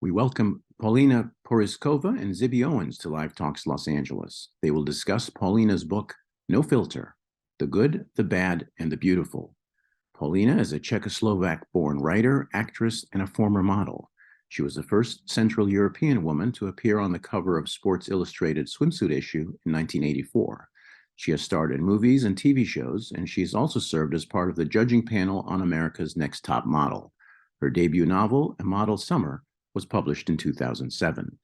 We welcome Paulina Porizkova and Zibby Owens to Live Talks Los Angeles. They will discuss Paulina's book, No Filter, The Good, the Bad, and the Beautiful. Paulina is a Czechoslovak-born writer, actress, and a former model. She was the first Central European woman to appear on the cover of Sports Illustrated swimsuit issue in 1984. She has starred in movies and TV shows, and she's also served as part of the judging panel on America's Next Top Model. Her debut novel, A Model Summer, was published in 2007.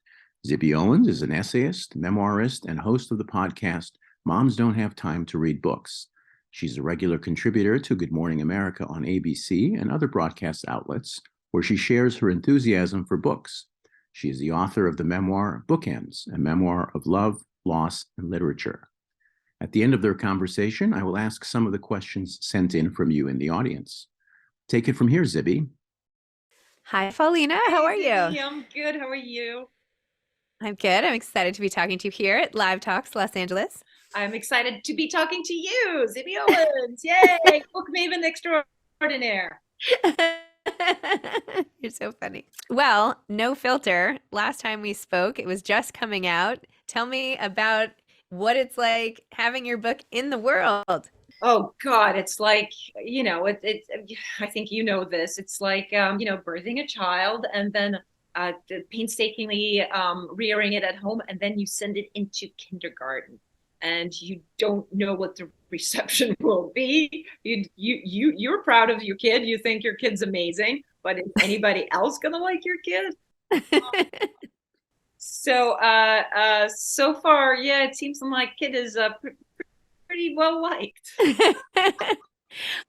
Zibby Owens is an essayist, memoirist, and host of the podcast Moms Don't Have Time to Read Books. She's a regular contributor to Good Morning America on ABC and other broadcast outlets, where she shares her enthusiasm for books. She is the author of the memoir Bookends, a memoir of love, loss, and literature. At the end of their conversation, I will ask some of the questions sent in from you in the audience. Take it from here, Zibby. Hi, Paulina. How are you? I'm good. How are you? I'm good. I'm excited to be talking to you here at Live Talks Los Angeles. I'm excited to be talking to you, Zibby Owens. Yay! Book maven extraordinaire. You're so funny. Well, No Filter. Last time we spoke, it was just coming out. Tell me about what it's like having your book in the world. Oh God, it's like, I think you know this. It's like, birthing a child and then painstakingly rearing it at home, and then you send it into kindergarten, and you don't know what the reception will be. You're proud of your kid. You think your kid's amazing, but is anybody else gonna like your kid? So far, yeah, it seems like kid is pretty well liked.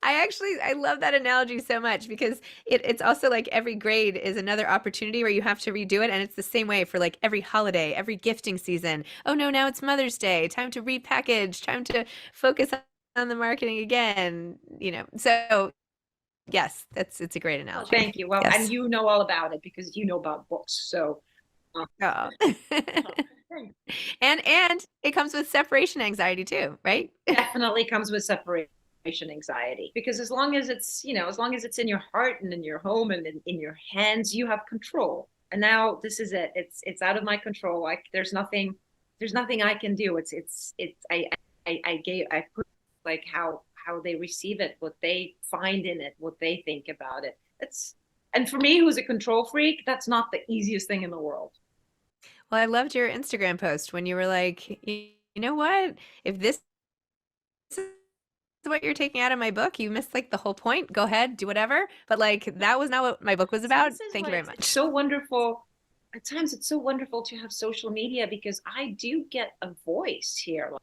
I love that analogy so much because it's also like every grade is another opportunity where you have to redo it. And it's the same way for like every holiday, every gifting season. Oh no, now it's Mother's Day. Time to repackage, time to focus on the marketing again, So yes, it's a great analogy. Oh, thank you. Well, yes. And you know all about it because you know about books. So oh. And it comes with separation anxiety too, right? Definitely comes with separation anxiety, because as long as it's in your heart and in your home and in your hands, you have control. And now this is it. It's out of my control. Like there's nothing I can do. I put like how they receive it, what they find in it, what they think about it. And for me, who's a control freak, that's not the easiest thing in the world. Well, I loved your Instagram post when you were like, you know what? If this is what you're taking out of my book, you missed like the whole point. Go ahead, do whatever. But like that was not what my book was about. Thank you very much. It's so wonderful. At times it's so wonderful to have social media because I do get a voice here.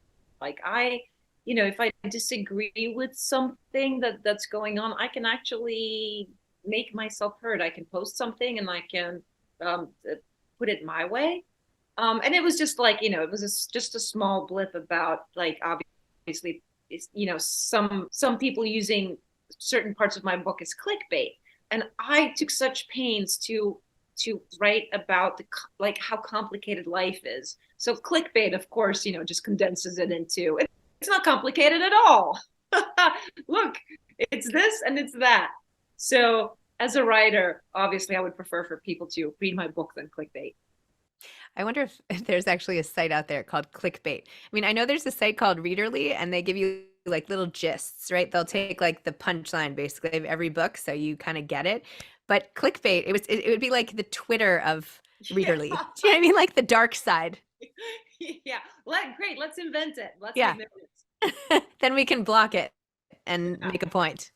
Like if I disagree with something that's going on, I can actually make myself heard. I can post something and I can put it my way. And it was just like, it was just a small blip about like, obviously, some people using certain parts of my book as clickbait. And I took such pains to write about how complicated life is. So clickbait, of course, just condenses it into, it's not complicated at all. Look, it's this and it's that. So as a writer, obviously I would prefer for people to read my book than clickbait. I wonder if there's actually a site out there called Clickbait. I mean, I know there's a site called Readerly, and they give you like little gists, right? They'll take like the punchline basically of every book, so you kind of get it. But Clickbait, it would be like the Twitter of Readerly. Yeah. Do you know what I mean? Like the dark side. Yeah. Great. Let's invent it. Yeah. Then we can block it and make a point.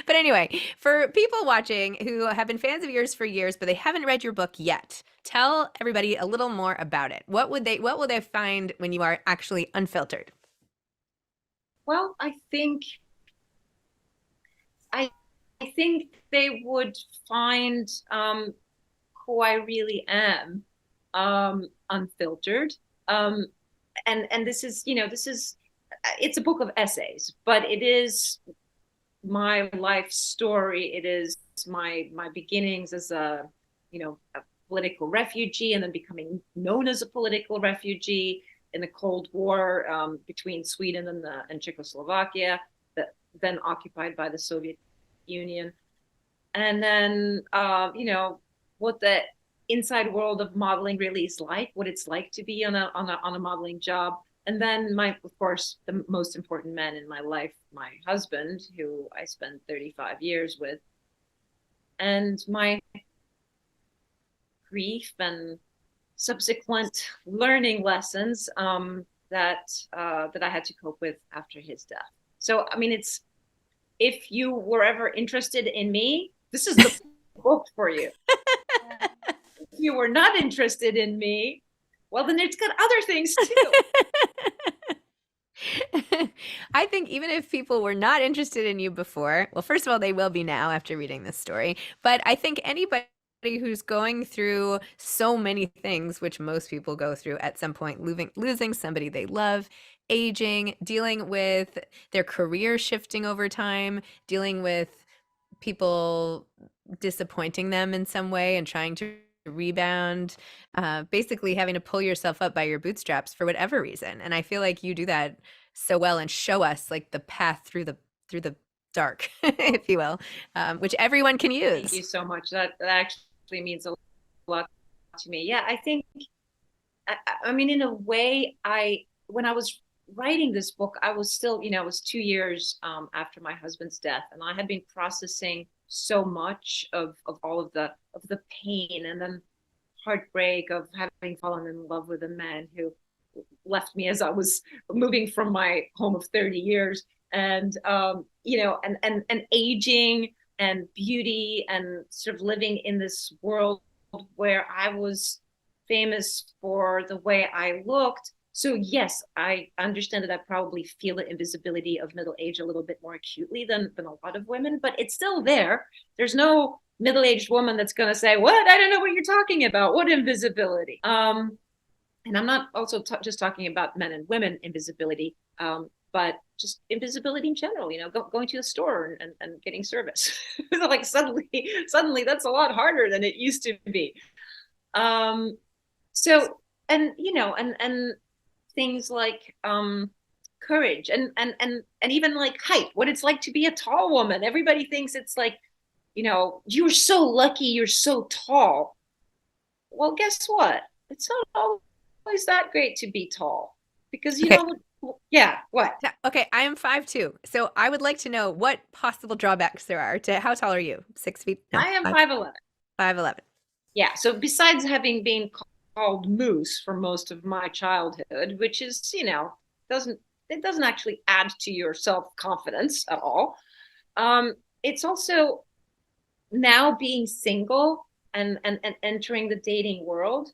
But anyway, for people watching who have been fans of yours for years, but they haven't read your book yet, tell everybody a little more about it. What will they find when you are actually unfiltered? Well, I think they would find who I really am, unfiltered. And this is it's a book of essays, but it is my life story. It is my beginnings as a political refugee, and then becoming known as a political refugee in the Cold War between Sweden and Czechoslovakia, then occupied by the Soviet Union. And then what the inside world of modeling really is like, what it's like to be on a modeling job. And then of course, the most important man in my life, my husband, who I spent 35 years with, and my grief and subsequent learning lessons that I had to cope with after his death. So, I mean, if you were ever interested in me, this is the book for you. If you were not interested in me, well, then it's got other things too. I think even if people were not interested in you before, well, first of all, they will be now after reading this story. But I think anybody who's going through so many things, which most people go through at some point, losing somebody they love, aging, dealing with their career shifting over time, dealing with people disappointing them in some way and trying to rebound, basically having to pull yourself up by your bootstraps for whatever reason. And I feel like you do that so well and show us like the path through the dark, if you will, which everyone can use. Thank you so much. That actually means a lot to me. Yeah, I think, I mean, in a way, when I was writing this book, I was still, it was 2 years after my husband's death, and I had been processing so much of all of the pain and then heartbreak of having fallen in love with a man who left me as I was moving from my home of 30 years, and and aging and beauty and sort of living in this world where I was famous for the way I looked. So yes, I understand that I probably feel the invisibility of middle age a little bit more acutely than a lot of women, but it's still there. There's no middle-aged woman that's going to say, what? I don't know what you're talking about. What invisibility? And I'm not also just talking about men and women invisibility, but just invisibility in general, going to the store and getting service. Like suddenly that's a lot harder than it used to be. So, and things like courage and even like height, what it's like to be a tall woman. Everybody thinks it's like, you're so lucky you're so tall. Well, guess what? It's not always that great to be tall, because yeah, what? Okay, I am 5'2", so I would like to know what possible drawbacks there are to how tall are you? 6 feet? No, I am 5'11". 5'11". Yeah, so besides having been called Moose for most of my childhood, which is, doesn't actually add to your self-confidence at all. It's also, now being single and entering the dating world,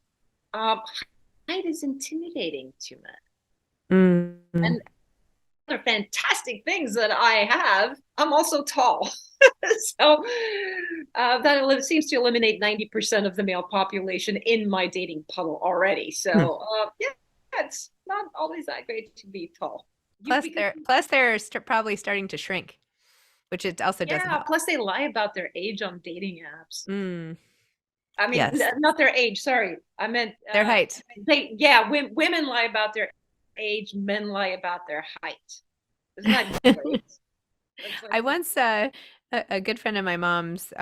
height is intimidating to men. Mm. And other fantastic things that I have, I'm also tall. So that seems to eliminate 90% of the male population in my dating puddle already. So yeah, it's not always that great to be tall. Plus they're probably starting to shrink, which it also doesn't help. Plus they lie about their age on dating apps. I mean, yes. Not their age. Sorry, I meant their height. Women lie about their age. Men lie about their height. Isn't that great? I once a good friend of my mom's,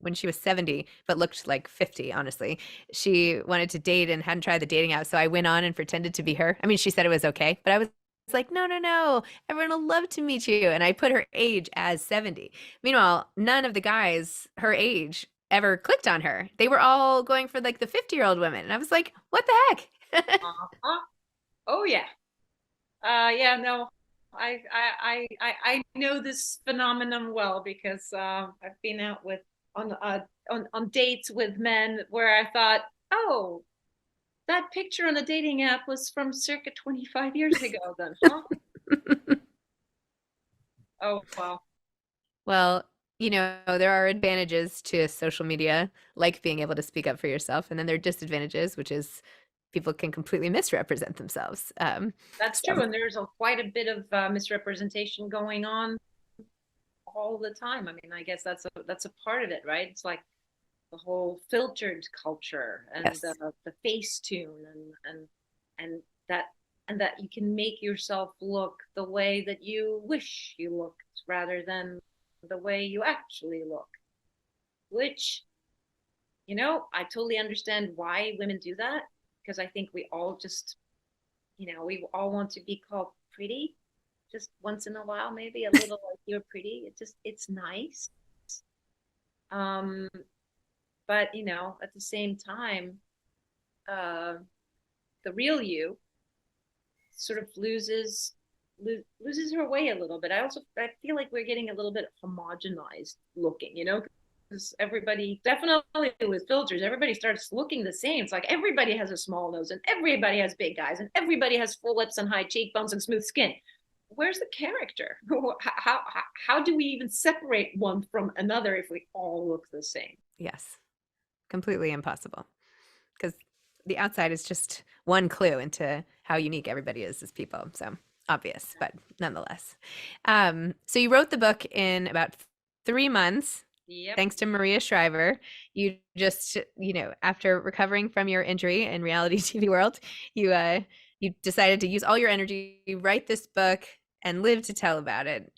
when she was 70 but looked like 50, honestly, she wanted to date and hadn't tried the dating app, so I went on and pretended to be her. I mean, she said it was okay, but I was like, no, everyone will love to meet you, and I put her age as 70. Meanwhile, none of the guys her age ever clicked on her. They were all going for like the 50-year-old women, and I was like, what the heck? Oh yeah. Yeah, no, I know this phenomenon well, because I've been out on dates with men where I thought, oh, that picture on the dating app was from circa 25 years ago then, huh? Oh, wow. Well, there are advantages to social media, like being able to speak up for yourself, and then there are disadvantages, which is people can completely misrepresent themselves. That's true, and there's quite a bit of misrepresentation going on all the time. I mean, I guess that's a part of it, right? It's like the whole filtered culture and yes. the Facetune and that you can make yourself look the way that you wish you looked rather than the way you actually look, which I totally understand why women do that, because I think we all just, we all want to be called pretty just once in a while, maybe a little like you're pretty. It's nice. Um, but at the same time, uh, the real you sort of loses her way a little bit. I feel like we're getting a little bit homogenized looking, because everybody, definitely with filters, everybody starts looking the same. It's like everybody has a small nose and everybody has big eyes and everybody has full lips and high cheekbones and smooth skin. Where's the character? How do we even separate one from another if we all look the same? Yes, completely impossible, because the outside is just one clue into how unique everybody is as people. So obvious, but nonetheless. So you wrote the book in about 3 months. Yep. Thanks to Maria Shriver. You just, after recovering from your injury in reality TV world, you decided to use all your energy, write this book, and live to tell about it.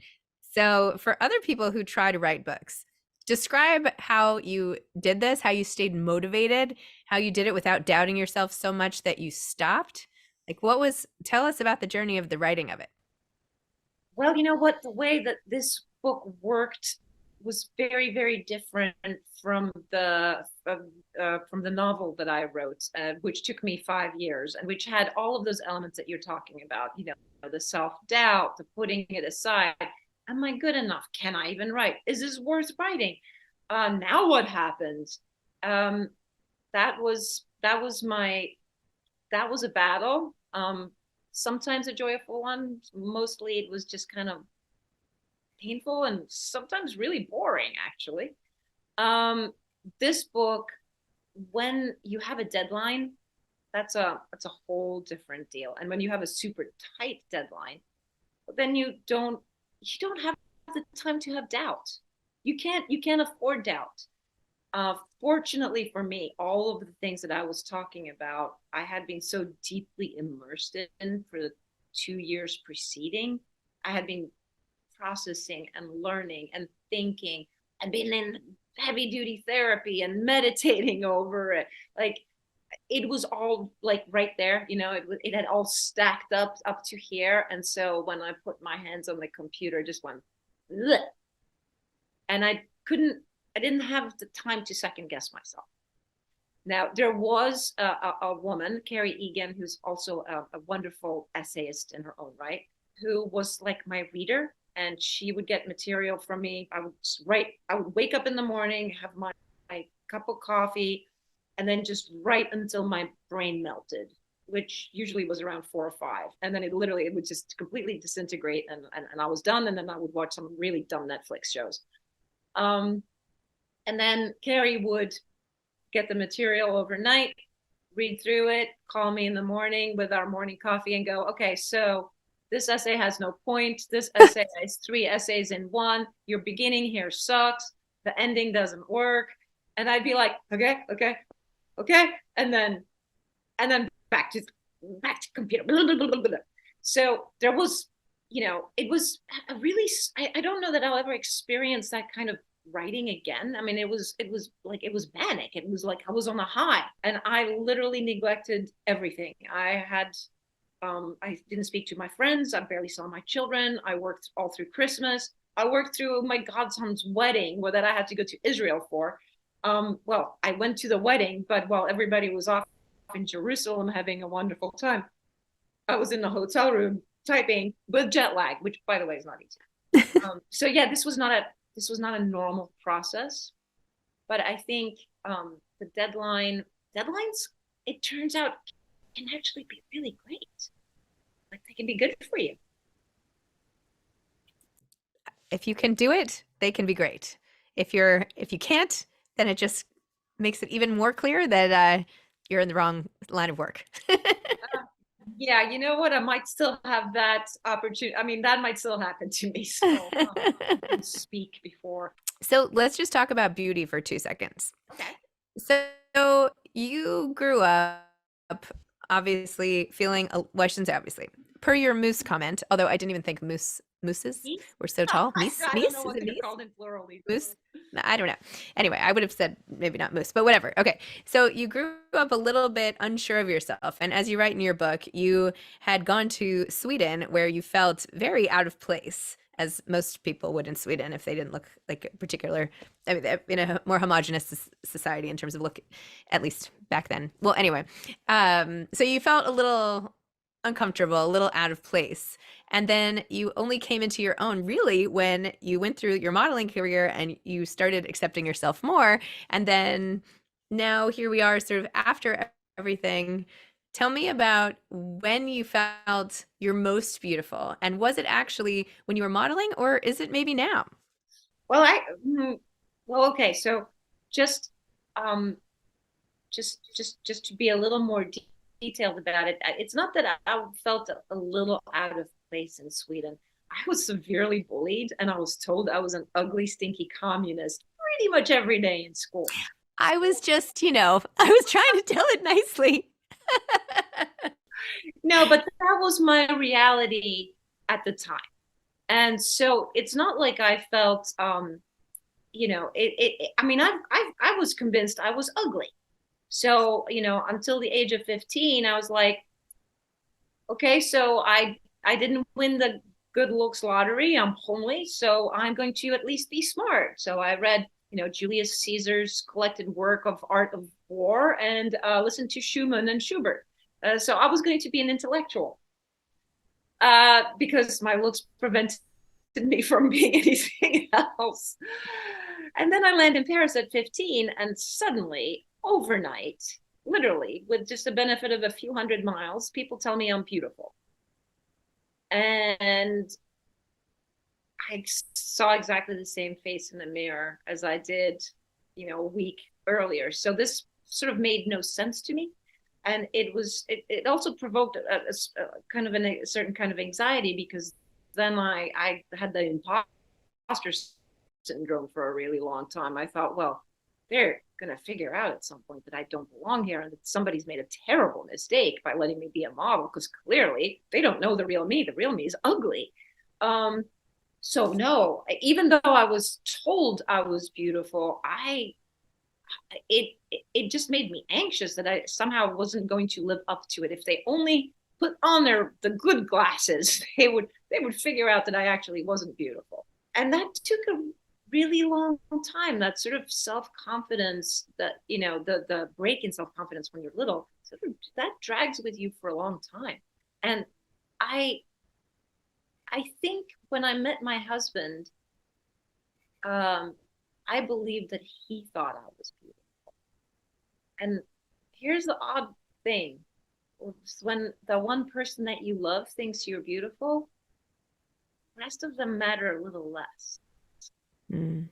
So for other people who try to write books, describe how you did this, how you stayed motivated, how you did it without doubting yourself so much that you stopped. Tell us about the journey of the writing of it. Well, you know what? The way that this book worked was very, very different from the novel that I wrote, which took me 5 years, and which had all of those elements that you're talking about. The self-doubt, the putting it aside. Am I good enough? Can I even write? Is this worth writing? Now what happens? That was a battle. Sometimes a joyful one. Mostly it was just kind of painful and sometimes really boring, actually. This book, when you have a deadline, that's a whole different deal. And when you have a super tight deadline, then you don't have the time to have doubt. You can't afford doubt. Fortunately for me, all of the things that I was talking about, I had been so deeply immersed in for the 2 years preceding. I had been processing and learning and thinking and being in heavy duty therapy and meditating over it. Like, it was all like right there, it had all stacked up to here. And so when I put my hands on the computer, it just went, bleh. And I didn't have the time to second guess myself. Now, there was a woman, Carrie Egan, who's also a wonderful essayist in her own right, who was like my reader, and she would get material from me. I would wake up in the morning, have my cup of coffee, and then just write until my brain melted, which usually was around 4 or 5. And then it would just completely disintegrate, and I was done. And then I would watch some really dumb Netflix shows. And then Carrie would get the material overnight, read through it, call me in the morning with our morning coffee and go, okay, so this essay has no point. This essay has 3 essays in one. Your beginning here sucks. The ending doesn't work. And I'd be like, okay. And then back to computer. Blah, blah, blah, blah. So there was, it was a really, I don't know that I'll ever experience that kind of writing again. I mean, it was manic. It was like I was on a high, and I literally neglected everything. I didn't speak to my friends. I barely saw my children. I worked all through Christmas. I worked through my godson's wedding, that I had to go to Israel for. Well, I went to the wedding, but while everybody was off in Jerusalem having a wonderful time, I was in the hotel room typing with jet lag, which, by the way, is not easy. So yeah, this was not a normal process, but I think the deadlines, it turns out, can actually be really great. Like, they can be good for you. If you can do it, they can be great. If you can't, then it just makes it even more clear that you're in the wrong line of work. Yeah, you know what? I might still have that opportunity. I mean, that might still happen to me. So I can speak before. So let's just talk about beauty for 2 seconds. Okay. So you grew up obviously feeling, well, I shouldn't say obviously. per your moose comment, although I didn't even think mooses Meese? were so tall. Meese? I don't know Is what it they're meese? called in plural these Moose? days. No, I don't know. Anyway, I would have said maybe not moose, but whatever. Okay. So you grew up a little bit unsure of yourself. And as you write in your book, you had gone to Sweden where you felt very out of place, as most people would in Sweden if they didn't look like a particular, I mean, in a more homogenous society in terms of look, at least back then. Well, anyway, so you felt a little uncomfortable, a little out of place. And then you only came into your own really when you went through your modeling career and you started accepting yourself more. And then now here we are, sort of after everything. Tell me about when you felt your most beautiful. And was it actually when you were modeling, or is it maybe now? Well, well, okay. So just, just to be a little more detailed about it, it's not that I felt a little out of place in Sweden. I was severely bullied, and I was told I was an ugly, stinky communist pretty much every day in school. I was just, I was trying to tell it nicely. No, but that was my reality at the time. And so it's not like I felt, I mean, I was convinced I was ugly. So, until the age of 15, I was like, okay, so I didn't win the good looks lottery. I'm homely, so I'm going to at least be smart. So I read, Julius Caesar's collected work of art of war and listened to Schumann and Schubert. So I was going to be an intellectual because my looks prevented me from being anything else. And then I land in Paris at 15, and suddenly, overnight, literally, with just the benefit of a few hundred miles, people tell me I'm beautiful. And I saw exactly the same face in the mirror as I did, a week earlier. So this sort of made no sense to me. And it also provoked a kind of a certain kind of anxiety, because then I had the imposter syndrome for a really long time. I thought, well, they're going to figure out at some point that I don't belong here and that somebody's made a terrible mistake by letting me be a model, because clearly they don't know the real me. The real me is ugly. So no, even though I was told I was beautiful, it just made me anxious that I somehow wasn't going to live up to it. If they only put on the good glasses, they would figure out that I actually wasn't beautiful. And that took a really long time. That sort of self-confidence, that the break in self-confidence when you're little, sort of, that drags with you for a long time. And I think when I met my husband, I believed that he thought I was beautiful. And here's the odd thing: when the one person that you love thinks you're beautiful, the rest of them matter a little less. Mm.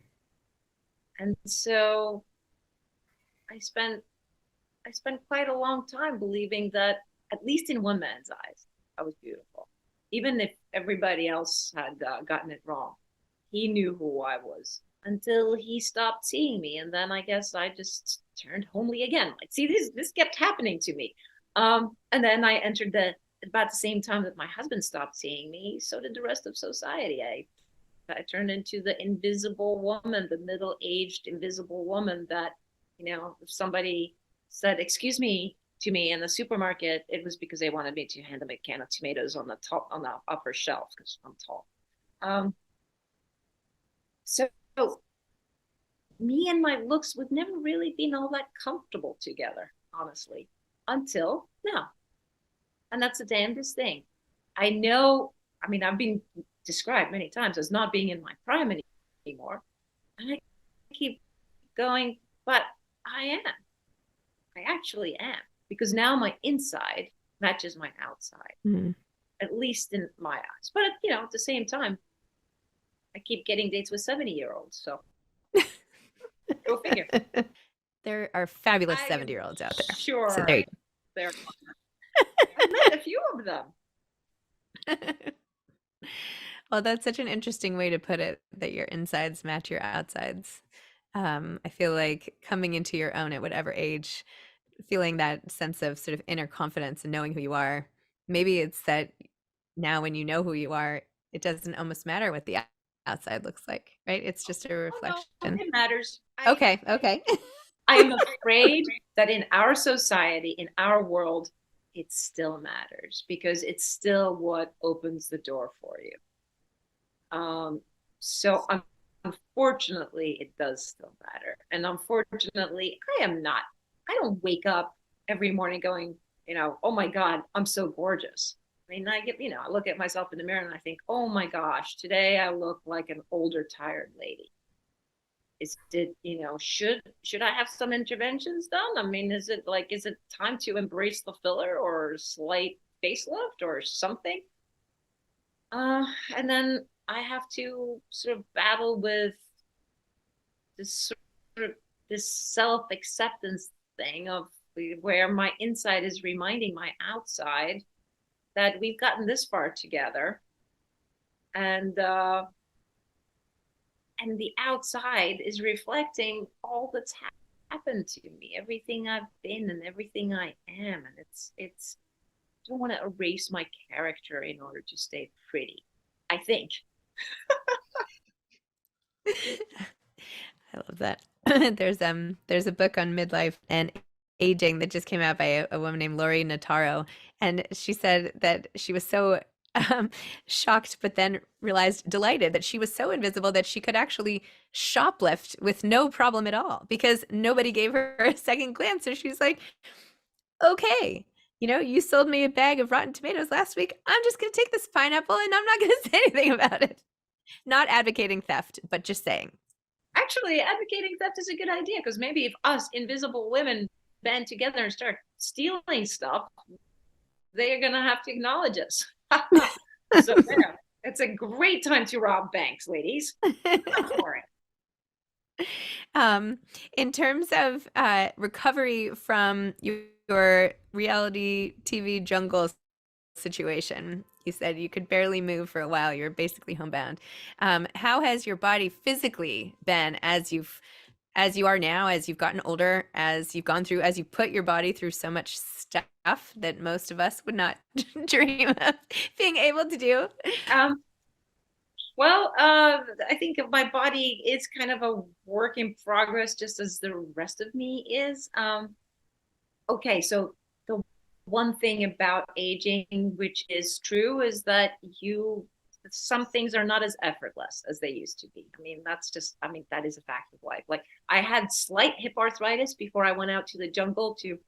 And so I spent quite a long time believing that, at least in one man's eyes, I was beautiful, even if everybody else had gotten it wrong. He knew who I was until he stopped seeing me, and then I guess I just turned homely again. Like, see, this kept happening to me. And then I entered about the same time that my husband stopped seeing me, so did the rest of society. I turned into the invisible woman, the middle-aged invisible woman that, if somebody said, "Excuse me," to me in the supermarket, it was because they wanted me to hand them a can of tomatoes on the upper shelf, because I'm tall. So me and my looks would never really been all that comfortable together, honestly, until now. And that's the damnedest thing. I know, I mean, I've been described many times as not being in my prime anymore. And I keep going, but I am. I actually am. Because now my inside matches my outside, at least in my eyes. But, at the same time, I keep getting dates with 70-year-olds. So go figure. There are fabulous 70-year-olds out there. Sure. So there you go. I met a few of them. Well, that's such an interesting way to put it, that your insides match your outsides. I feel like coming into your own at whatever age, feeling that sense of sort of inner confidence and knowing who you are, maybe it's that now when you know who you are, it doesn't almost matter what the outside looks like, right? It's just a Oh no, reflection. it matters. Okay, okay. I am afraid that in our society, in our world, it still matters because it's still what opens the door for you. So unfortunately, it does still matter. And unfortunately, I don't wake up every morning going, oh my God, I'm so gorgeous. I mean, I look at myself in the mirror and I think, oh my gosh, today I look like an older, tired lady. Should I have some interventions done? I mean, is it time to embrace the filler or slight facelift or something? And then I have to sort of battle with this sort of this self-acceptance thing of where my inside is reminding my outside that we've gotten this far together, and the outside is reflecting all that's happened to me, everything I've been and everything I am, and it's I don't want to erase my character in order to stay pretty, I think. I love that. There's a book on midlife and aging that just came out by a woman named Lori Nataro, and she said that she was so shocked, but then realized delighted that she was so invisible that she could actually shoplift with no problem at all because nobody gave her a second glance. So she's like, okay, you sold me a bag of rotten tomatoes last week. I'm just going to take this pineapple and I'm not going to say anything about it. Not advocating theft, but just saying. Actually, advocating theft is a good idea because maybe if us invisible women band together and start stealing stuff, they're going to have to acknowledge us. So yeah, it's a great time to rob banks, ladies. For it. In terms of recovery from your reality TV jungle situation, you said you could barely move for a while. You're basically homebound. How has your body physically been as you are now, as you've gotten older, as you've gone through, as you put your body through so much stuff that most of us would not dream of being able to do? Well, I think my body is kind of a work in progress, just as the rest of me is. Okay, so the one thing about aging, which is true, is that some things are not as effortless as they used to be. I mean, that is a fact of life. Like I had slight hip arthritis before I went out to the jungle to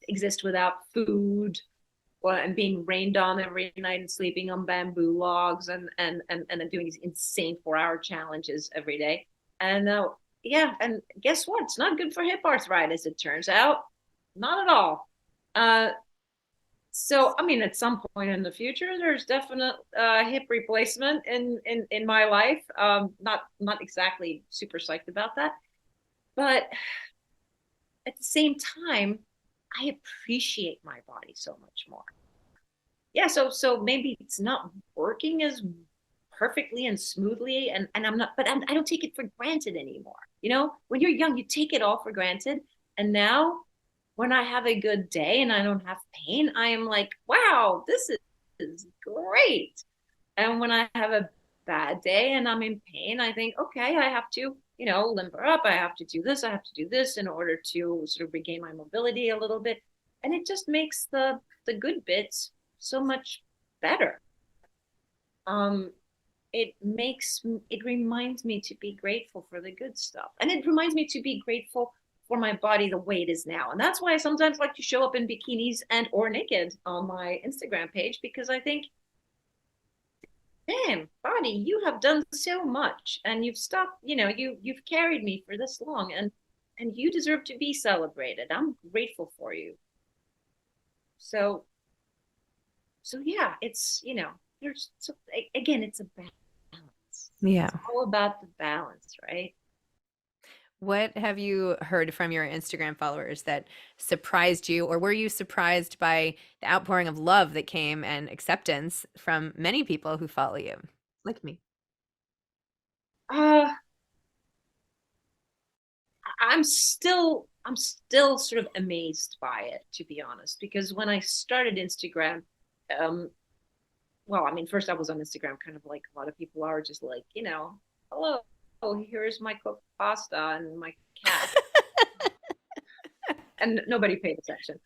exist without food, and being rained on every night and sleeping on bamboo logs and doing these insane 4-hour challenges every day. And yeah, and guess what? It's not good for hip arthritis, it turns out. Not at all. So I mean, at some point in the future, there's definite hip replacement in my life. Not exactly super psyched about that, but at the same time, I appreciate my body so much more. Yeah, so maybe it's not working as perfectly and smoothly, and I don't take it for granted anymore. When you're young, you take it all for granted, and now when I have a good day and I don't have pain, I am like, wow, this is great. And when I have a bad day and I'm in pain, I think, okay, I have to, limber up. I have to do this. I have to do this in order to sort of regain my mobility a little bit. And it just makes the good bits so much better. It reminds me to be grateful for the good stuff. And it reminds me to be grateful for my body the way it is now. And that's why I sometimes like to show up in bikinis and or naked on my Instagram page, because I think, damn, body, you have done so much and you've stopped, you've carried me for this long, and you deserve to be celebrated. I'm grateful for you. So yeah, it's, again, it's a balance. Yeah. It's all about the balance, right? What have you heard from your Instagram followers that surprised you, or were you surprised by the outpouring of love that came and acceptance from many people who follow you, like me? I'm still sort of amazed by it, to be honest, because when I started Instagram, well, I mean, first I was on Instagram, kind of like a lot of people are, just like, hello, here's my cooked pasta and my cat. And nobody paid attention.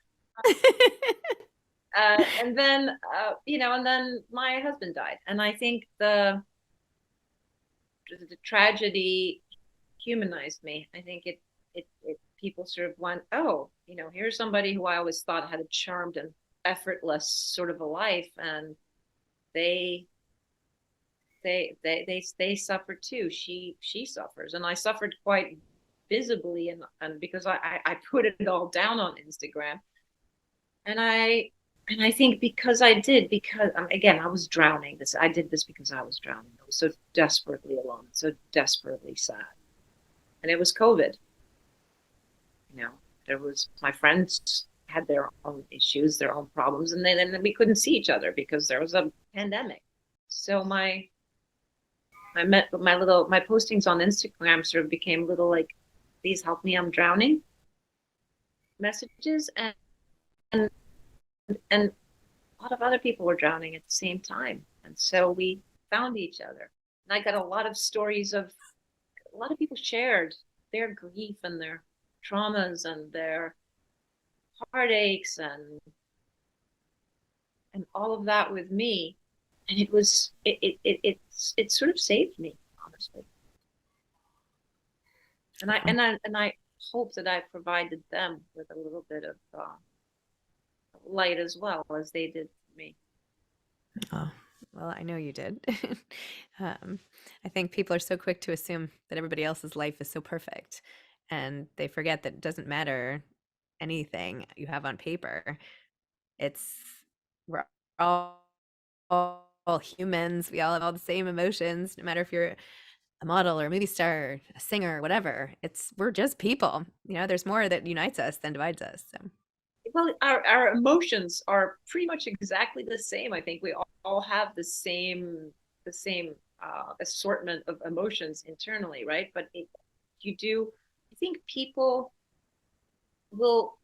And then, and then my husband died. And I think the tragedy humanized me. I think it people sort of went, oh, here's somebody who I always thought had a charmed and effortless sort of a life, and they suffer too. She suffers, and I suffered quite visibly, and because I put it all down on Instagram, and I think because again, I was drowning. I did this because I was drowning. I was so desperately alone, so desperately sad, and it was COVID. There was, my friends had their own issues, their own problems, and then we couldn't see each other because there was a pandemic. So my postings on Instagram sort of became little like, please help me, I'm drowning messages, and a lot of other people were drowning at the same time, and so we found each other. And I got a lot of stories a lot of people shared their grief and their traumas and their heartaches and all of that with me, and it sort of saved me, honestly. And I hope that I provided them with a little bit of light as well as they did for me. Oh, well, I know you did. I think people are so quick to assume that everybody else's life is so perfect, and they forget that it doesn't matter anything you have on paper. We're all humans. We all have all the same emotions, no matter if you're a model or a movie star, a singer, whatever. We're just people. There's more that unites us than divides us. So. Well, our emotions are pretty much exactly the same. I think we all have the same assortment of emotions internally, right? But I think people will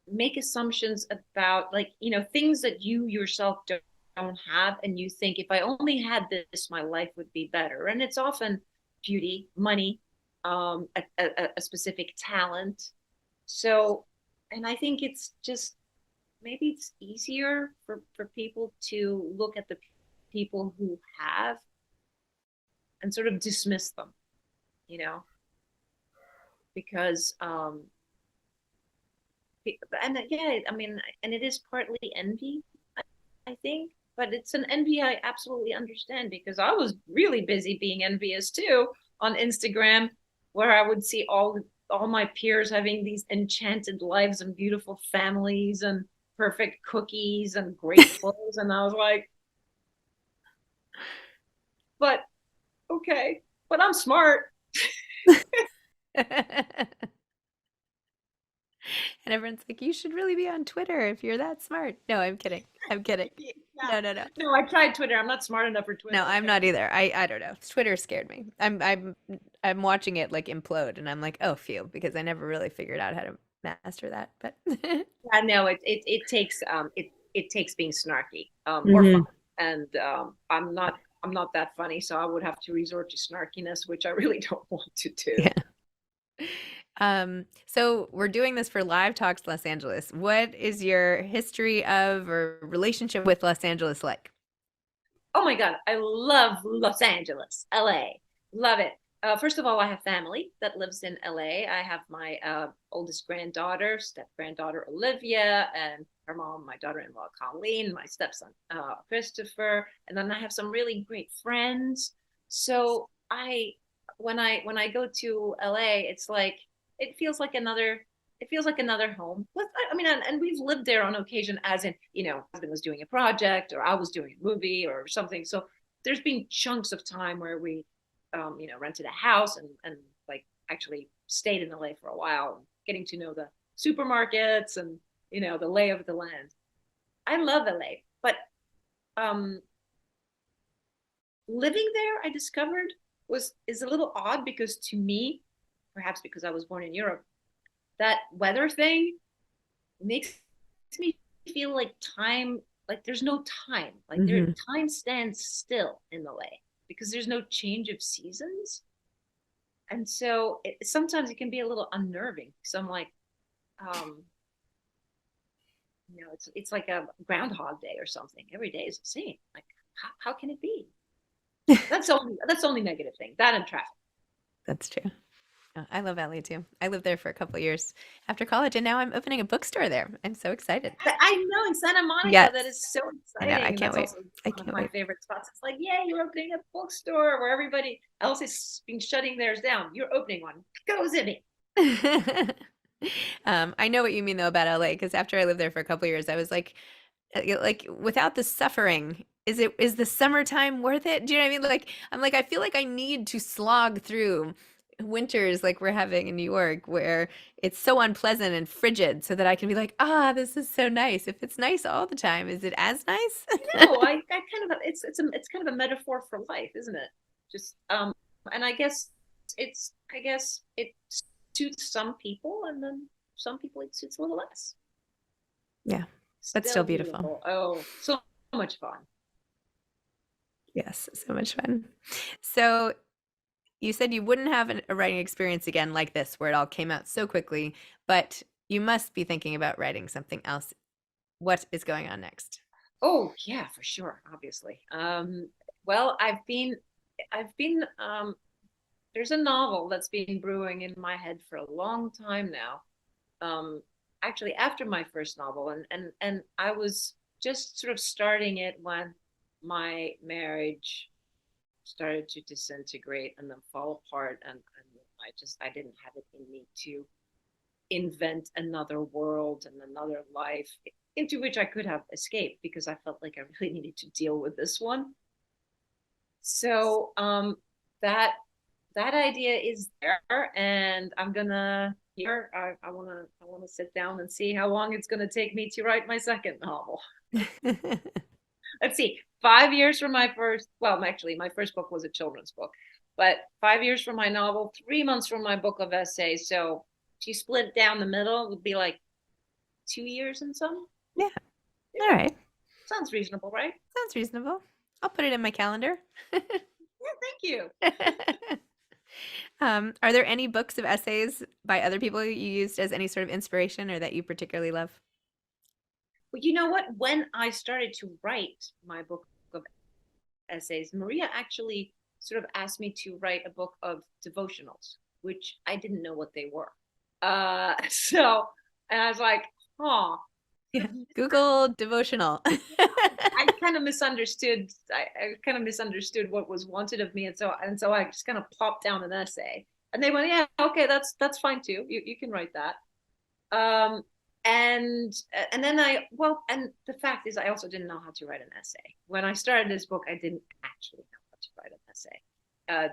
make assumptions about, like, things that you yourself don't have, and you think, if I only had this, my life would be better. And it's often beauty, money, a specific talent. So, and I think it's just, maybe it's easier for people to look at the people who have and sort of dismiss them, because and yeah, I mean, and it is partly envy, I think, but it's an envy I absolutely understand, because I was really busy being envious too on Instagram, where I would see all my peers having these enchanted lives and beautiful families and perfect cookies and great clothes, and I was like, but okay, but I'm smart. And everyone's like, you should really be on Twitter if you're that smart. No, I'm kidding. Yeah. No. No, I tried Twitter. I'm not smart enough for Twitter. No, I'm not either. I don't know. Twitter scared me. I'm watching it like implode, and I'm like, oh, phew, because I never really figured out how to master that. But yeah, no, it takes it takes being snarky or Mhm. fun, and I'm not that funny, so I would have to resort to snarkiness, which I really don't want to do. Yeah. So we're doing this for Live Talks Los Angeles. What is your history of or relationship with Los Angeles like? Oh my God, I love Los Angeles, LA. Love it. First of all, I have family that lives in LA. I have my oldest granddaughter, step granddaughter Olivia, and her mom, my daughter-in-law Colleen, my stepson Christopher, and then I have some really great friends. So when I go to LA, it's like, it feels like another home. I mean, and we've lived there on occasion, as in, husband was doing a project, or I was doing a movie or something. So there's been chunks of time where we, rented a house and like actually stayed in LA for a while, getting to know the supermarkets and, the lay of the land. I love LA, but living there, I discovered, is a little odd, because to me, perhaps because I was born in Europe, that weather thing makes me feel like time like there's no time, like Hmm. time stands still in the way because there's no change of seasons. And so sometimes it can be a little unnerving. So I'm like, um, it's like a Groundhog Day or something. Every day is the same. Like, how can it be? That's the only negative thing. That and traffic. That's true. Oh, I love LA too. I lived there for a couple years after college, and now I'm opening a bookstore there. I'm so excited. I know in Santa Monica, Yes, that is so I know. I exciting. can't That's wait. also I one of can't my wait. favorite spots. It's like, yay, you're opening a bookstore where everybody else is been shutting theirs down. You're opening one. Go, Zibby. I know what you mean though about LA because after I lived there for a couple years, I was like without the suffering, is the summertime worth it? Do you know what I mean? Like I'm like I feel like I need to slog through winters like we're having in New York where it's so unpleasant and frigid so that I can be like, ah, this is so nice. If it's nice all the time, is it as nice? No, I kind of it's kind of a metaphor for life, isn't it? Just and I guess it suits some people, and then some people it suits a little less. Yeah, but still Still beautiful. beautiful. Oh, so much fun. Yes, so much fun. So you said you wouldn't have a writing experience again like this, where it all came out so quickly, but you must be thinking about writing something else. What is going on next? Oh yeah, for sure, obviously. Well, I've been there's a novel that's been brewing in my head for a long time now. Actually after my first novel, and I was just sort of starting it when my marriage started to disintegrate and then fall apart, and I didn't have it in me to invent another world and another life into which I could have escaped because I felt like I really needed to deal with this one. So that that idea is there, and I'm gonna here. I wanna sit down and see how long it's gonna take me to write my second novel. Let's see, 5 years from my first. Well, actually, my first book was a children's book, but 5 years from my novel, 3 months from my book of essays. So if you split down the middle, it would be like 2 years and some. Yeah. All Yeah, right. sounds reasonable, right? Sounds reasonable. I'll put it in my calendar. Yeah, thank you. Are there any books of essays by other people you used as any sort of inspiration or that you particularly love? But you know what? When I started to write my book of essays, Maria actually sort of asked me to write a book of devotionals, which I didn't know what they were. So, and I was like, huh. Yeah. Google devotional. I kind of misunderstood. I kind of misunderstood what was wanted of me, and so I just kind of plopped down an essay, and they went, "Yeah, okay, that's fine too. You can write that." Um, and then and the fact is, I also didn't know how to write an essay. When I started this book, I didn't actually know how to write an essay.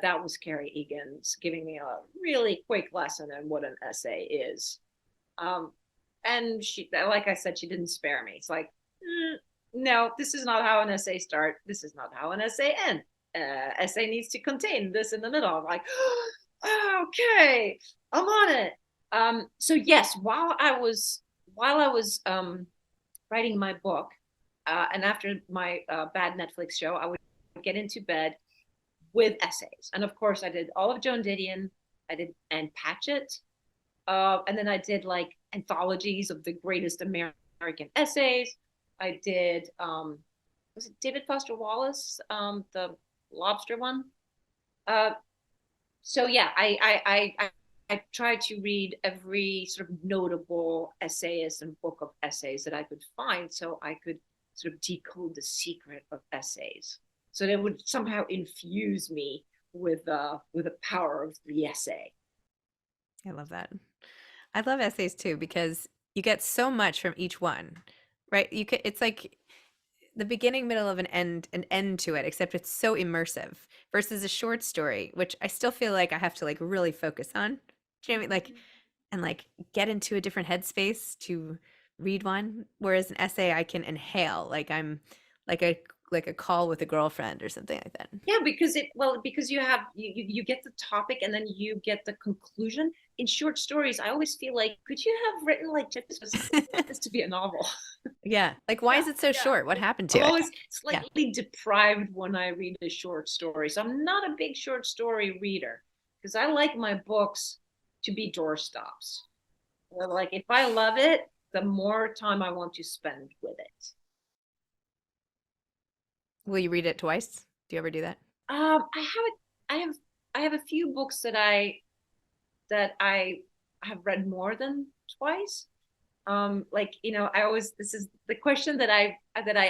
That was Carrie Egan's giving me a really quick lesson on what an essay is. Um, and she, like I said, she didn't spare me. It's like, no, this is not how an essay starts. This is not how an essay ends. Essay needs to contain this in the middle. I'm like, oh, okay, I'm on it. So yes, while I was writing my book, and after my bad Netflix show, I would get into bed with essays, and of course, I did all of Joan Didion. I did Anne Patchett, and then I did like anthologies of the greatest American essays. I did was it David Foster Wallace, the lobster one? Uh, so yeah, I tried to read every sort of notable essayist and book of essays that I could find, so I could sort of decode the secret of essays, so that would somehow infuse me with the power of the essay. I love that. I love essays too because you get so much from each one, right? It's like the beginning, middle of an end to it, except it's so immersive versus a short story, which I still feel like I have to like really focus on. Do you know what I mean? Like and like get into a different headspace to read one. Whereas an essay I can inhale, like I'm like a like a call with a girlfriend or something like that. Yeah, because you get the topic and then you get the conclusion. In short stories, I always feel like, could you have written like this to be a novel? Yeah. Like, why is it so short? What happened to I'm it? always slightly deprived when I read a short story. So I'm not a big short story reader because I like my books to be doorstops. Like if I love it, the more time I want to spend with it. Will you read it twice? Do you ever do that? I have I have a few books that I have read more than twice. Like I always this is the question that I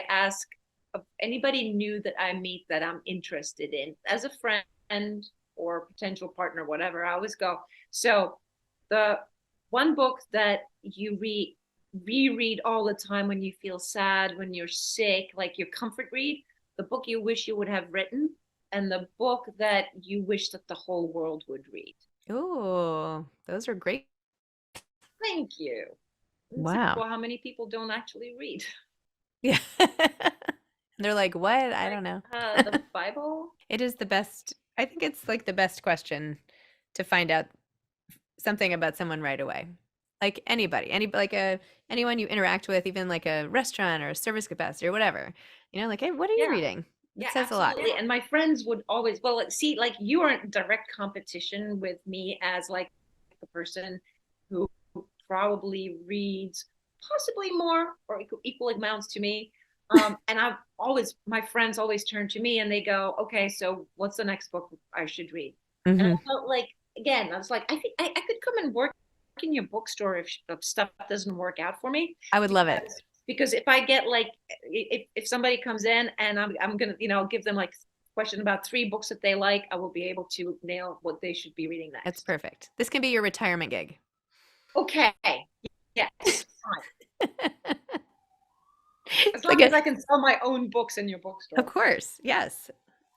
ask of anybody new that I meet that I'm interested in as a friend or potential partner, whatever. I always go, so the one book that you reread all the time when you feel sad, when you're sick, like your comfort read, the book you wish you would have written, and the book that you wish that the whole world would read. Oh, those are great. Thank you. It's Wow. well, how many people don't actually read? Yeah. They're like, what? I Like don't know. the Bible. It is the best. I think it's like the best question to find out something about someone right away. Like anybody, like anyone you interact with, even like a restaurant or a service capacity or whatever. Like, hey, what are you Yeah, reading? It yeah, says a lot. absolutely. And my friends would always, well, see, like you are in direct competition with me as like the person who probably reads possibly more or equal amounts to me. And my friends always turn to me and they go, okay, so what's the next book I should read? And Hmm. I felt like, again, I was like, I think I could come and work in your bookstore if stuff doesn't work out for me. I would love it. Because if I get like, if somebody comes in and I'm gonna, give them like question about 3 books that they like, I will be able to nail what they should be reading That's next. perfect. This can be your retirement gig. Okay. Yes. Fine. As It's like long as I can sell my own books in your of bookstore. course, yes.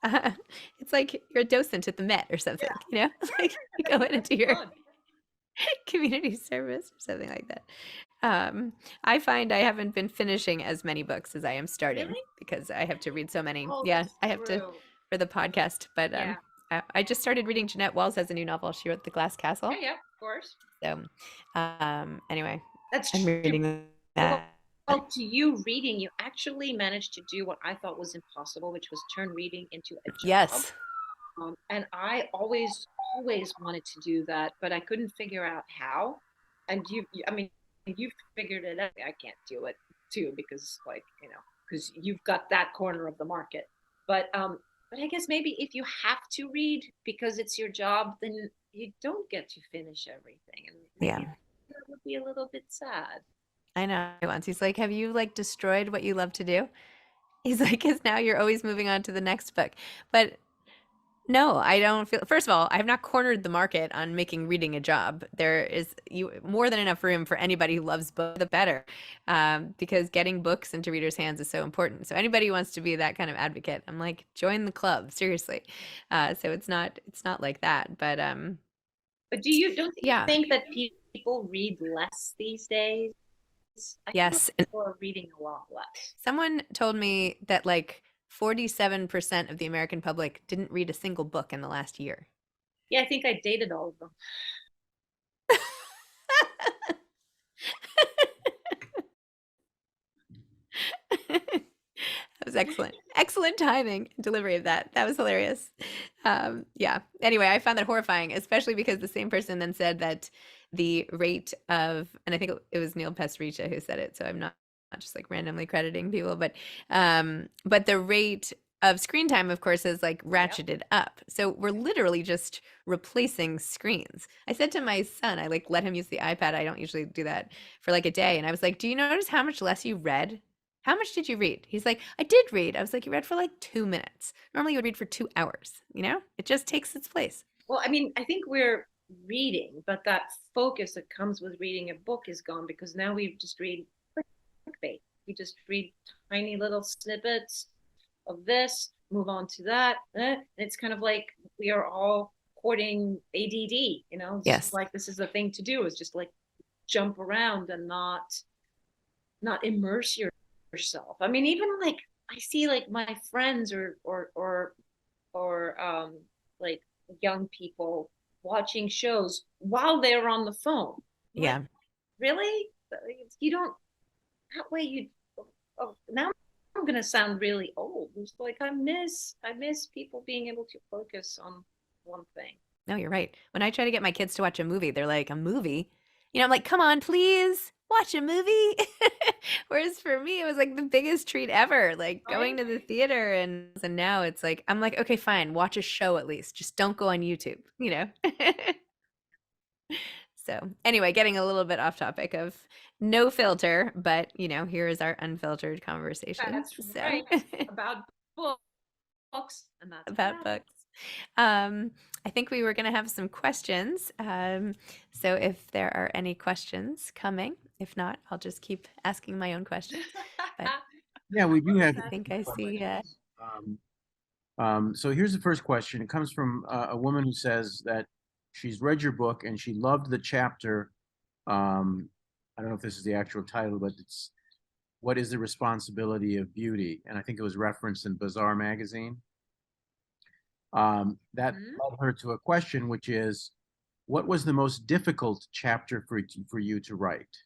It's like you're a docent at the Met or something, Like you go in and do your Fun. community service or something like that. I find I haven't been finishing as many books as I am starting Really? because I have to read so many. Oh, Yeah, that's I have to true. for the podcast, but Yeah. I just started reading Jeanette Wells has a new novel. She wrote The Glass Castle. Yeah, of course. So, anyway, That's I'm true. reading Well, that. to you reading, you actually managed to do what I thought was impossible, which was turn reading into a job. Yes. And I always wanted to do that, but I couldn't figure out how. And I mean, you figured it out. I can't do it too because, like, because you've got that corner of the market. But I guess maybe if you have to read because it's your job, then you don't get to finish everything, and Yeah. maybe that would be a little bit sad. I know. Once he's like, "Have you like destroyed what you love to do?" He's like, "Cause now you're always moving on to the next book." But no, I don't feel. First of all, I have not cornered the market on making reading a job. There is more than enough room for anybody who loves books, the better, because getting books into readers' hands is so important. So anybody who wants to be that kind of advocate, I'm like, join the club, seriously. So it's not like that, but But don't you yeah, think that people read less these days? I feel like yes. And people are reading a lot less. someone told me that like 47% of the American public didn't read a single book in the last year. Yeah, I think I dated all of them. That was excellent. Excellent timing and delivery of that. That was hilarious. Yeah. Anyway, I found that horrifying, especially because the same person then said that the rate of, and I think it was Neil Pasricha who said it, so I'm not just like randomly crediting people, but the rate of screen time, of course, is like ratcheted up. So we're literally just replacing screens. I said to my son, I like let him use the iPad. I don't usually do that for like a day. And I was like, do you notice how much less you read? How much did you read? He's like, I did read. I was like, you read for like 2 minutes. Normally you would read for 2 hours, It just takes its place. Well, I mean, I think we're reading, but that focus that comes with reading a book is gone because now we just read clickbait. We just read tiny little snippets of this, move on to that. And it's kind of like we are all courting ADD, just Yes. like this is the thing to do, is just like jump around and not immerse yourself. I mean, even like I see like my friends or like young people watching shows while they're on the phone. I'm Yeah. like, really? You don't, that way you, oh, now I'm gonna sound really old. It's like I miss people being able to focus on one thing. No, you're right. When I try to get my kids to watch a movie, they're like, a movie? You know, I'm like, come on, please watch a movie. Whereas for me, it was like the biggest treat ever, like Right? going to the theater. And now it's like, I'm like, okay, fine, watch a show at least. Just don't go on YouTube, you know? So anyway, getting a little bit off topic of no filter, but you know, here is our unfiltered conversation. That's So right. About books, and that's what about happened. books. Um, I think we were going to have some questions. So if there are any questions coming, if not, I'll just keep asking my own questions. But Yeah, we do have I think I see. questions. So here's the first question. It comes from a woman who says that she's read your book and she loved the chapter. I don't know if this is the actual title, but it's "What is the Responsibility of Beauty?" And I think it was referenced in Bazaar magazine. That Mhm. led her to a question, which is, what was the most difficult chapter for you to write?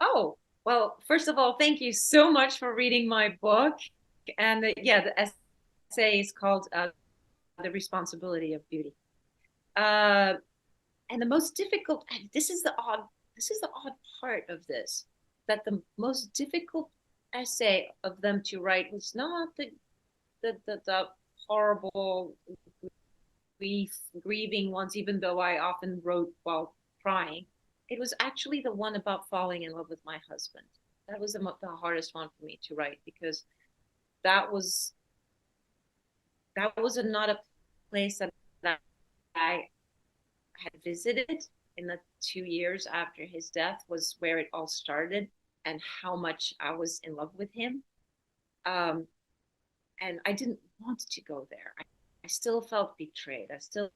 Oh, well, first of all, thank you so much for reading my book. And yeah, the essay is called The Responsibility of Beauty. Uh, and the most difficult, and this is the odd part of this, that the most difficult essay of them to write was not the horrible grieving ones, even though I often wrote while crying. It was actually the one about falling in love with my husband. That was the hardest one for me to write, because that was not a place that I had visited in the 2 years after his death, was where it all started, and how much I was in love with him. Um, and I didn't want to go there. I still felt betrayed. I still,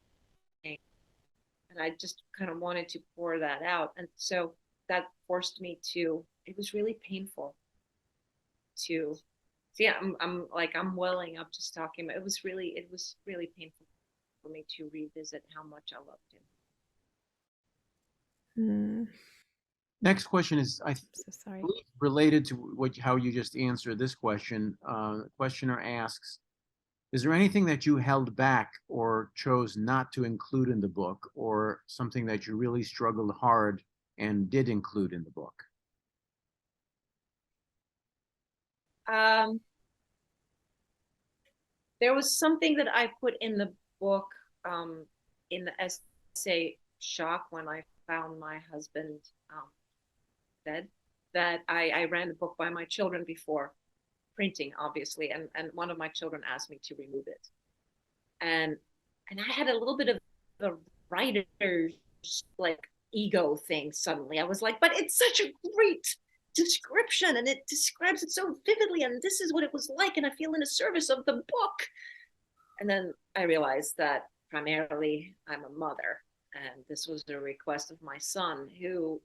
and I just kind of wanted to pour that out. And so that forced me to, it was really painful to, yeah, I'm welling up just talking about, it was really painful for me to revisit how much I loved him. Hmm, Next question is, I I'm so sorry. believe, related to how you just answered this question. The questioner asks, is there anything that you held back or chose not to include in the book, or something that you really struggled hard and did include in the book? Um, there was something that I put in the book, um, in the essay Shock, when I found my husband dead, that I ran the book by my children before printing, obviously, and one of my children asked me to remove it. And I had a little bit of the writer's like ego thing suddenly. I was like, but it's such a great description and it describes it so vividly, and this is what it was like, and I feel in the service of the book. And then I realized that primarily I'm a mother, and this was a request of my son, who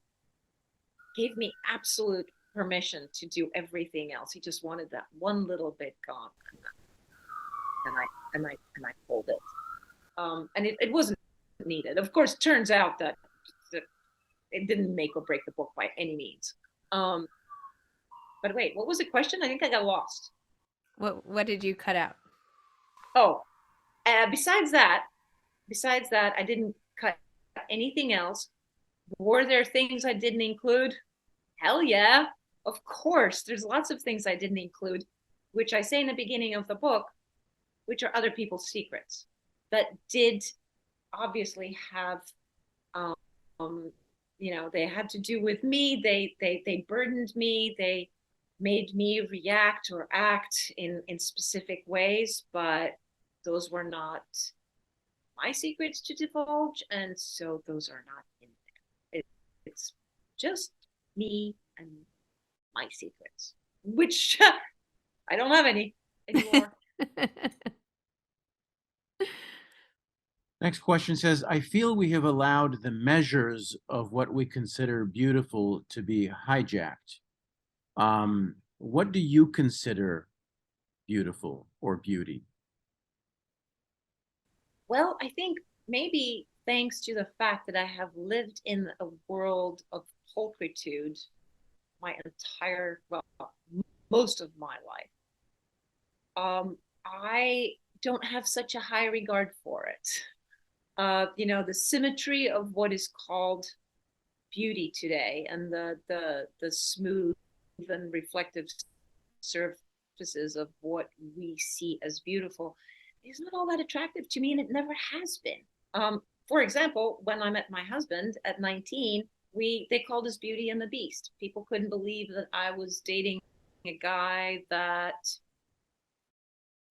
gave me absolute permission to do everything else. He just wanted that one little bit gone, and I pulled it. And it wasn't needed. Of course, it turns out that it didn't make or break the book by any means. Um, but wait, what was the question? I think I got lost. What did you cut out? Oh, besides that, I didn't cut anything else. Were there things I didn't include? Hell yeah. Of course, there's lots of things I didn't include, which I say in the beginning of the book, which are other people's secrets that did obviously have, um, they had to do with me. They burdened me. They made me react or act in specific ways, but those were not my secrets to divulge, and so those are not in there. It's just me and my secrets, which I don't have any anymore. Next question says, I feel we have allowed the measures of what we consider beautiful to be hijacked. What do you consider beautiful or beauty? Well, I think maybe thanks to the fact that I have lived in a world of pulchritude my entire, well, most of my life, I don't have such a high regard for it. The symmetry of what is called beauty today, and the smooth and reflective surfaces of what we see as beautiful is not all that attractive to me, and it never has been. For example, when I met my husband at 19, they called us Beauty and the Beast. People couldn't believe that I was dating a guy that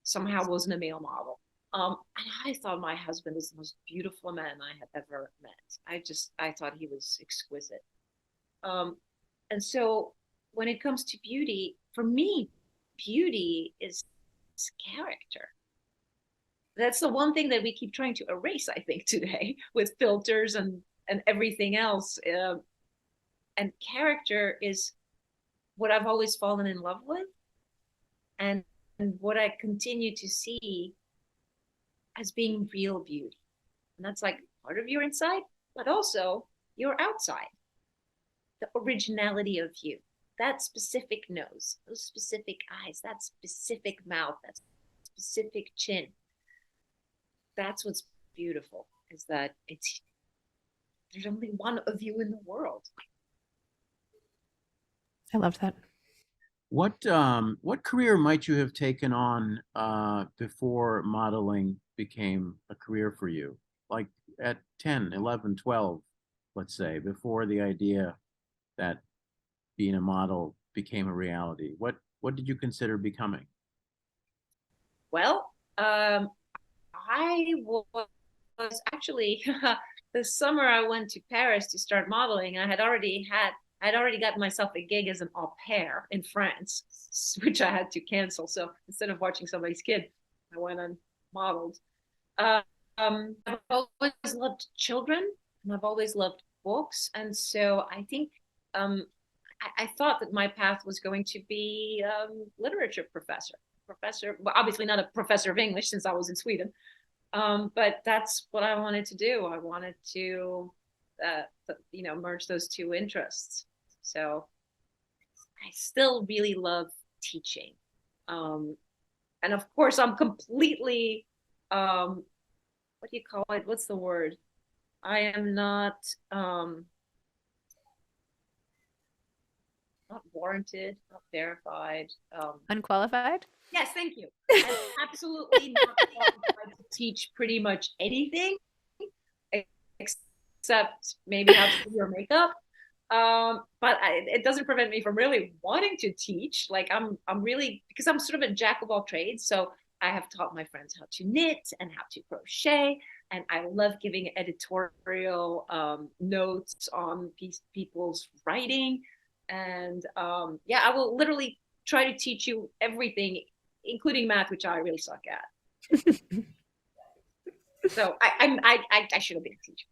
somehow wasn't a male model. And I thought my husband is the most beautiful man I had ever met. I thought he was exquisite. And so when it comes to beauty, for me, beauty is character. That's the one thing that we keep trying to erase, I think, today with filters and everything else. And character is what I've always fallen in love with, and what I continue to see as being real beauty. And that's like part of your inside, but also your outside. The originality of you, that specific nose, those specific eyes, that specific mouth, that specific chin. That's what's beautiful, is that there's only one of you in the world. I love that. What career might you have taken on before modeling became a career for you? Like at 10, 11, 12, let's say, before the idea that being a model became a reality. What did you consider becoming? Well, I was actually the summer I went to Paris to start modeling. I'd already gotten myself a gig as an au pair in France, which I had to cancel. So instead of watching somebody's kid, I went and modeled. I've always loved children, and I've always loved books, and so I think I thought that my path was going to be literature professor. Well, obviously not a professor of English since I was in Sweden, but that's what I wanted to do. I wanted to, merge those two interests. So I still really love teaching. And of course, I'm completely, what do you call it? What's the word? I am not warranted, not verified. Unqualified? Yes, thank you. I'm absolutely not qualified to teach pretty much anything except maybe how to do your makeup. But it doesn't prevent me from really wanting to teach. Like I'm really, because I'm sort of a jack of all trades. So I have taught my friends how to knit and how to crochet, and I love giving editorial notes on people's writing. And I will literally try to teach you everything, including math, which I really suck at. So I should have been a teacher.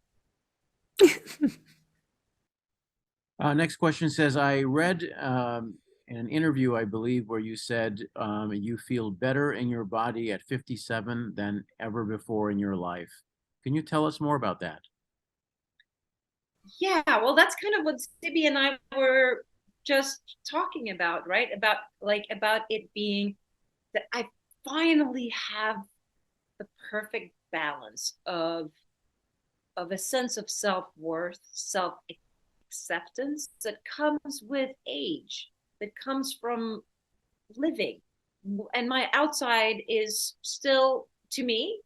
Next question says, I read in an interview, I believe, where you said you feel better in your body at 57 than ever before in your life. Can you tell us more about that? Yeah, well, that's kind of what Zibby and I were just talking about, right? About it being that I finally have the perfect balance of a sense of self-worth, self-acceptance that comes with age, that comes from living. And my outside is still, to me,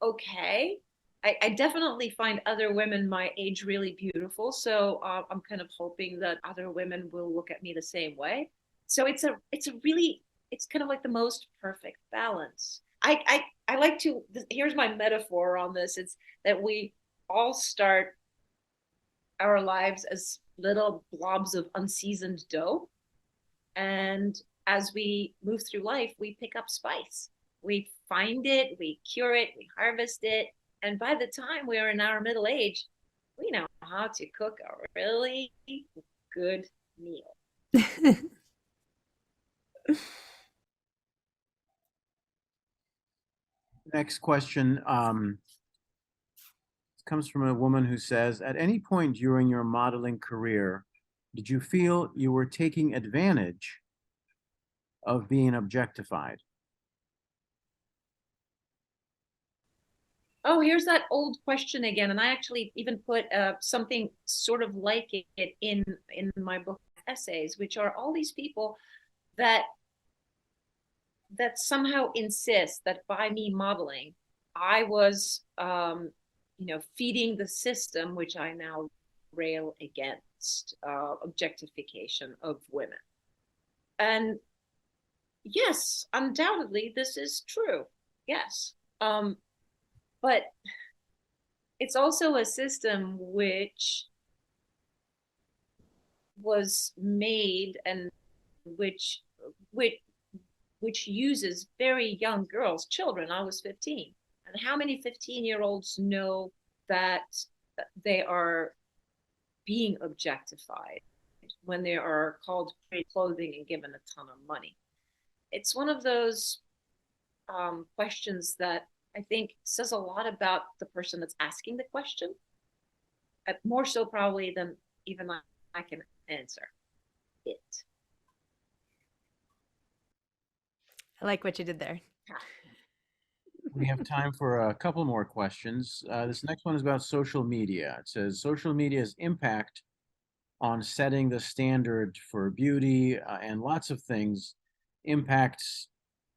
okay. I definitely find other women my age really beautiful. So I'm kind of hoping that other women will look at me the same way. So it's kind of like the most perfect balance. I like to, here's my metaphor on this. It's that we all start our lives as little blobs of unseasoned dough. And as we move through life, we pick up spice. We find it, we cure it, we harvest it. And by the time we are in our middle age, we know how to cook a really good meal. Next question comes from a woman who says, at any point during your modeling career, did you feel you were taking advantage of being objectified? Oh, here's that old question again. And I actually even put something sort of like it in my book essays, which are all these people that somehow insist that by me modeling, I was, feeding the system, which I now rail against, objectification of women. And yes, undoubtedly, this is true. Yes. But it's also a system which was made and which which which uses very young girls, children. I was 15. And how many 15-year-olds know that they are being objectified when they are called pretty clothing and given a ton of money? It's one of those questions that I think says a lot about the person that's asking the question, more so probably than even I can answer it. I like what you did there. We have time for a couple more questions. This next one is about social media. It says social media's impact on setting the standard for beauty and lots of things impacts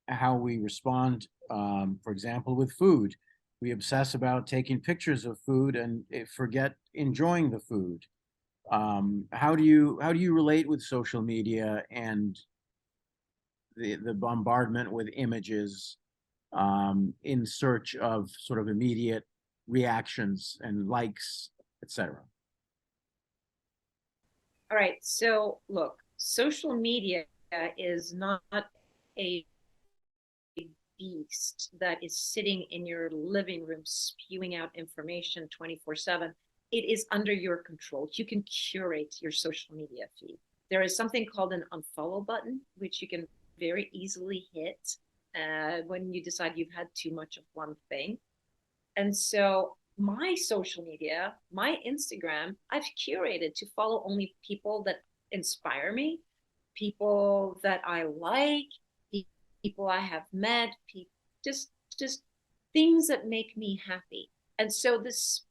how we respond. For example, with food, we obsess about taking pictures of food and forget enjoying the food. How do you relate with social media and the bombardment with images in search of sort of immediate reactions and likes, etc.? All right. So look, social media is not a beast that is sitting in your living room spewing out information 24/7. It is under your control. You can curate your social media feed. There is something called an unfollow button, which you can very easily hit when you decide you've had too much of one thing. And so my social media, my Instagram, I've curated to follow only people that inspire me, people that I like, people I have met, just things that make me happy. And so this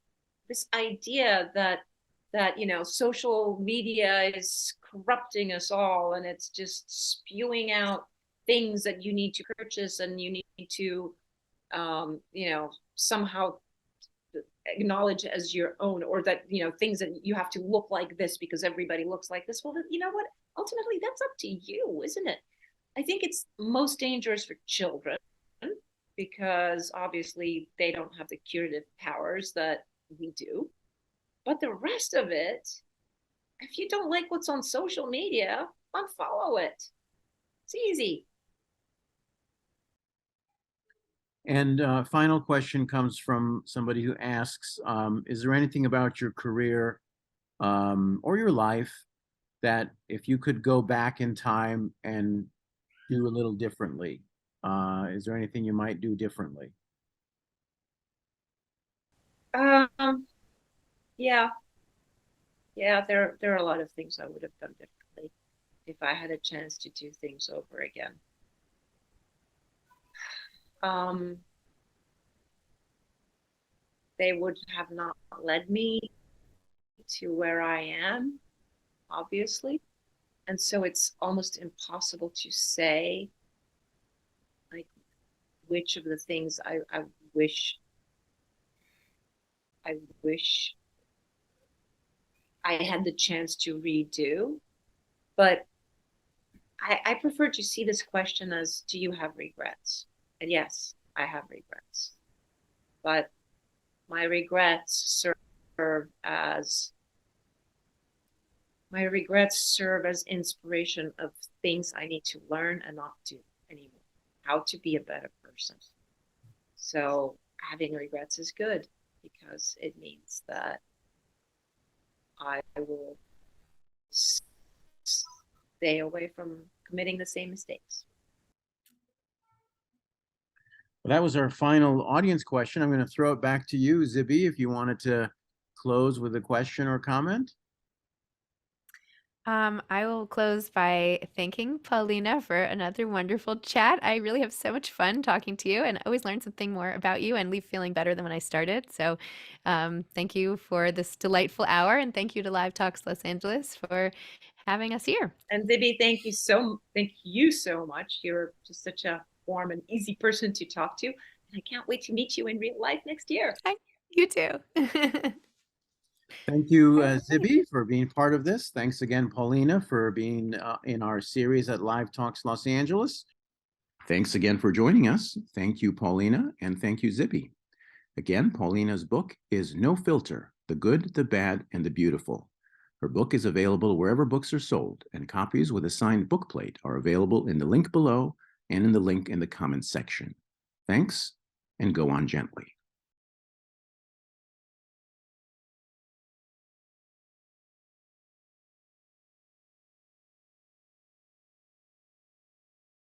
idea that social media is corrupting us all and it's just spewing out things that you need to purchase and you need to somehow acknowledge as your own, or that things that you have to look like this because everybody looks like this. Well, you know what, ultimately that's up to you, isn't it? I think it's most dangerous for children because obviously they don't have the curative powers that we do. But the rest of it, if you don't like what's on social media, unfollow it. It's easy. And final question comes from somebody who asks, is there anything about your career or your life that if you could go back in time and do a little differently, is there anything you might do differently? Yeah, there are a lot of things I would have done differently if I had a chance to do things over again. They would have not led me to where I am, obviously. And so it's almost impossible to say like which of the things I wish I had the chance to redo. But I prefer to see this question as, do you have regrets? And yes, I have regrets. But my regrets as inspiration of things I need to learn and not do anymore, how to be a better person. So having regrets is good because it means that I will stay away from committing the same mistakes. Well, that was our final audience question. I'm going to throw it back to you, Zibby, if you wanted to close with a question or comment. I will close by thanking Paulina for another wonderful chat. I really have so much fun talking to you and always learn something more about you and leave feeling better than when I started. So thank you for this delightful hour, and thank you to Live Talks Los Angeles for having us here. And Zibby, thank you so much. You're just such a warm and easy person to talk to. And I can't wait to meet you in real life next year. You too. Thank you, Zibby, for being part of this. Thanks again, Paulina, for being in our series at Live Talks Los Angeles. Thanks again for joining us. Thank you, Paulina, and thank you, Zibby. Again, Paulina's book is No Filter: The Good, the Bad, and the Beautiful. Her book is available wherever books are sold, and copies with a signed bookplate are available in the link below and in the link in the comments section. Thanks, and go on gently.